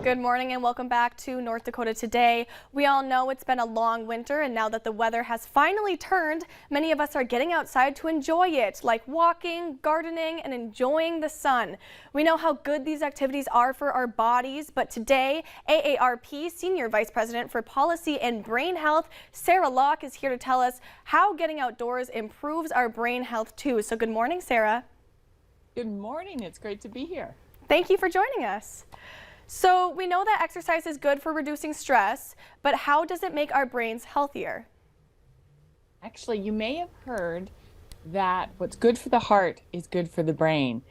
Good morning and welcome back to North Dakota Today. We all know it's been a long winter, and now that the weather has finally turned, many of us are getting outside to enjoy it, like walking, gardening, and enjoying the sun. We know how good these activities are for our bodies, but today, AARP Senior Vice President for Policy and Brain Health, Sarah Locke, is here to tell us how getting outdoors improves our brain health too. So good morning, Sarah. Good morning. It's great to be here. Thank you for joining us. So we know that exercise is good for reducing stress, but how does it make our brains healthier? Actually, you may have heard that what's good for the heart is good for the brain.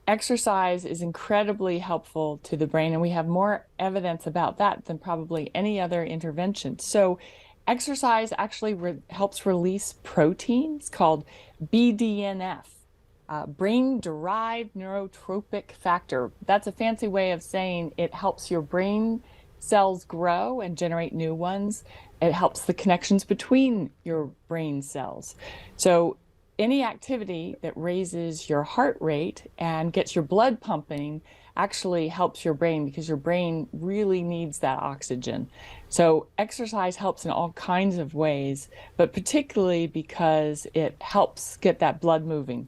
Exercise is incredibly helpful to the brain, and we have more evidence about that than probably any other intervention. So exercise actually helps release proteins called BDNF. Brain-derived neurotropic factor. That's a fancy way of saying it helps your brain cells grow and generate new ones. It helps the connections between your brain cells. So any activity that raises your heart rate and gets your blood pumping actually helps your brain, because your brain really needs that oxygen. So exercise helps in all kinds of ways, but particularly because it helps get that blood moving.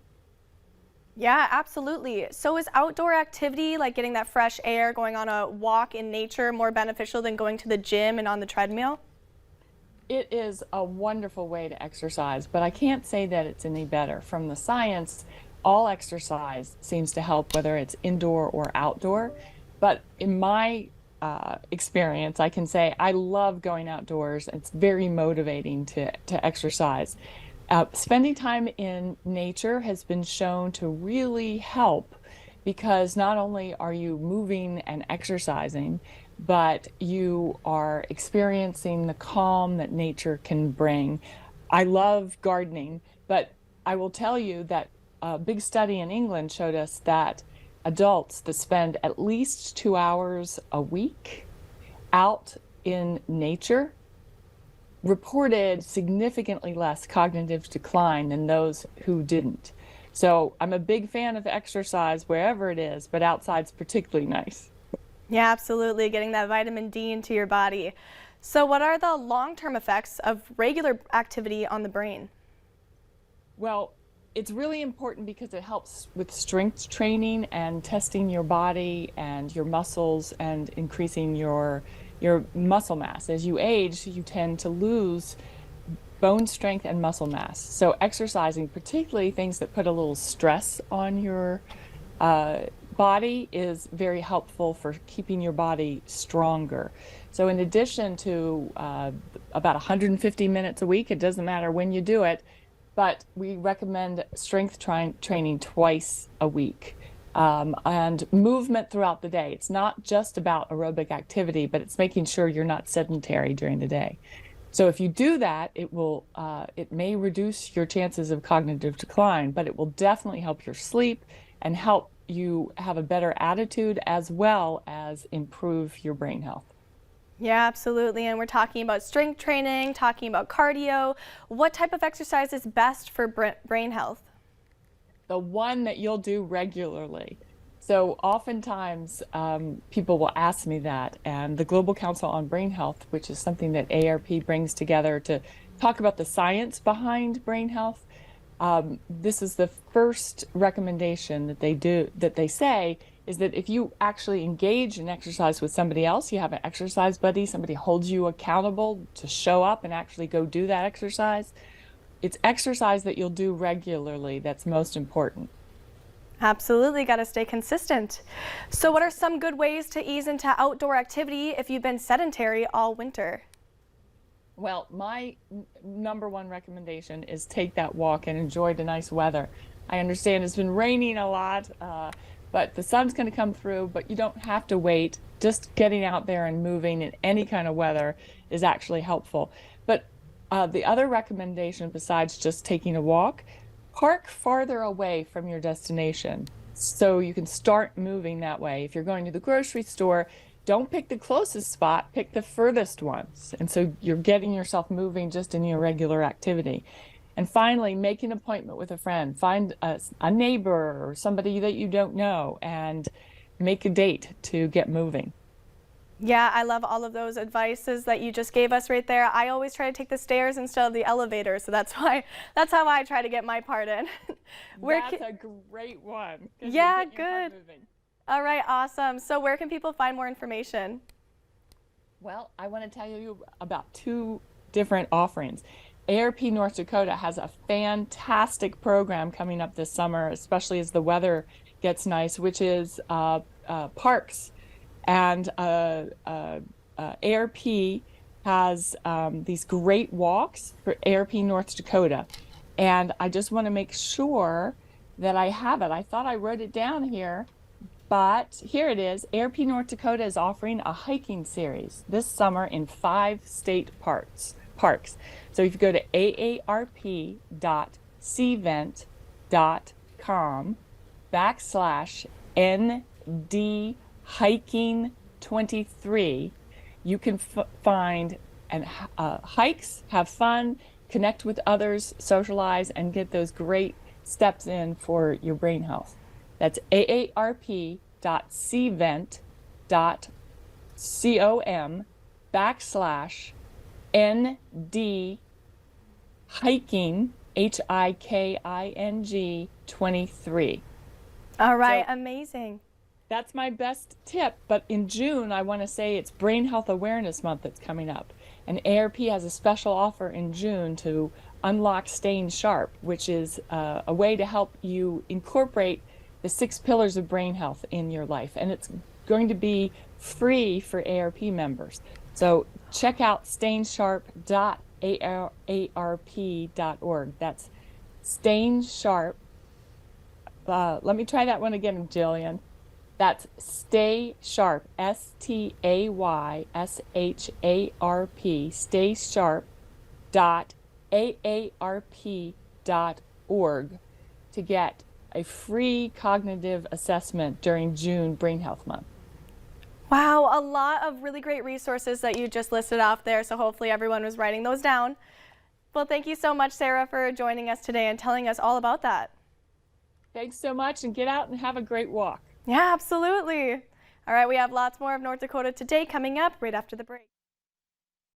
Yeah, absolutely. So is outdoor activity, like getting that fresh air, going on a walk in nature, more beneficial than going to the gym and on the treadmill? It is a wonderful way to exercise, but I can't say that it's any better. From the science, all exercise seems to help, whether it's indoor or outdoor. But in my experience, I can say I love going outdoors. It's very motivating to exercise. Spending time in nature has been shown to really help, because not only are you moving and exercising, but you are experiencing the calm that nature can bring. I love gardening, but I will tell you that a big study in England showed us that adults that spend at least 2 hours a week out in nature reported significantly less cognitive decline than those who didn't. So I'm a big fan of exercise wherever it is, but outside's particularly nice. Yeah, absolutely. Getting that vitamin D into your body. So what are the long-term effects of regular activity on the brain? Well, it's really important because it helps with strength training and testing your body and your muscles and increasing your muscle mass. As you age, you tend to lose bone strength and muscle mass. So exercising, particularly things that put a little stress on your body, is very helpful for keeping your body stronger. So in addition to about 150 minutes a week, it doesn't matter when you do it, but we recommend strength training twice a week. And movement throughout the day. It's not just about aerobic activity, but it's making sure you're not sedentary during the day. So if you do that, it may reduce your chances of cognitive decline, but it will definitely help your sleep and help you have a better attitude, as well as improve your brain health. Yeah, absolutely. And we're talking about strength training, talking about cardio. What type of exercise is best for brain health? The one that you'll do regularly. So oftentimes people will ask me that, and the Global Council on Brain Health, which is something that AARP brings together to talk about the science behind brain health, this is the first recommendation that they say is that if you actually engage in exercise with somebody else, you have an exercise buddy, somebody holds you accountable to show up and actually go do that exercise. It's exercise that you'll do regularly that's most important. Absolutely, got to stay consistent. So what are some good ways to ease into outdoor activity if you've been sedentary all winter? Well, my number one recommendation is take that walk and enjoy the nice weather. I understand it's been raining a lot, but the sun's going to come through, but you don't have to wait. Just getting out there and moving in any kind of weather is actually helpful. But the other recommendation, besides just taking a walk, park farther away from your destination so you can start moving that way. If you're going to the grocery store, don't pick the closest spot, pick the furthest ones. And so you're getting yourself moving just in your regular activity. And finally, make an appointment with a friend. Find a neighbor or somebody that you don't know and make a date to get moving. Yeah, I love all of those advices that you just gave us right there. I always try to take the stairs instead of the elevator, so that's how I try to get my part in. That's a great one. Yeah, Your heart good. moving. All right, awesome. So where can people find more information? Well, I want to tell you about two different offerings. AARP North Dakota has a fantastic program coming up this summer, especially as the weather gets nice, which is parks. And AARP has these great walks for AARP North Dakota. And I just want to make sure that I have it. I thought I wrote it down here, but here it is. AARP North Dakota is offering a hiking series this summer in 5 state parks. So if you go to aarp.cvent.com/ND hiking 23, you can find and hikes, have fun, connect with others, socialize, and get those great steps in for your brain health. That's aarp.cvent.com/ND hiking HIKING 23. All right, amazing. That's my best tip. But in June, I want to say it's Brain Health Awareness Month that's coming up. And AARP has a special offer in June to unlock Staying Sharp, which is a way to help you incorporate the 6 pillars of brain health in your life. And it's going to be free for AARP members. So check out staynsharp.aarp.org. That's staynsharp. Let me try that one again, Jillian. That's Stay Sharp, STAYSHARP, staysharp.aarp.org to get a free cognitive assessment during June Brain Health Month. Wow, a lot of really great resources that you just listed off there, so hopefully everyone was writing those down. Well, thank you so much, Sarah, for joining us today and telling us all about that. Thanks so much, and get out and have a great walk. Yeah, absolutely. All right, we have lots more of North Dakota Today coming up right after the break.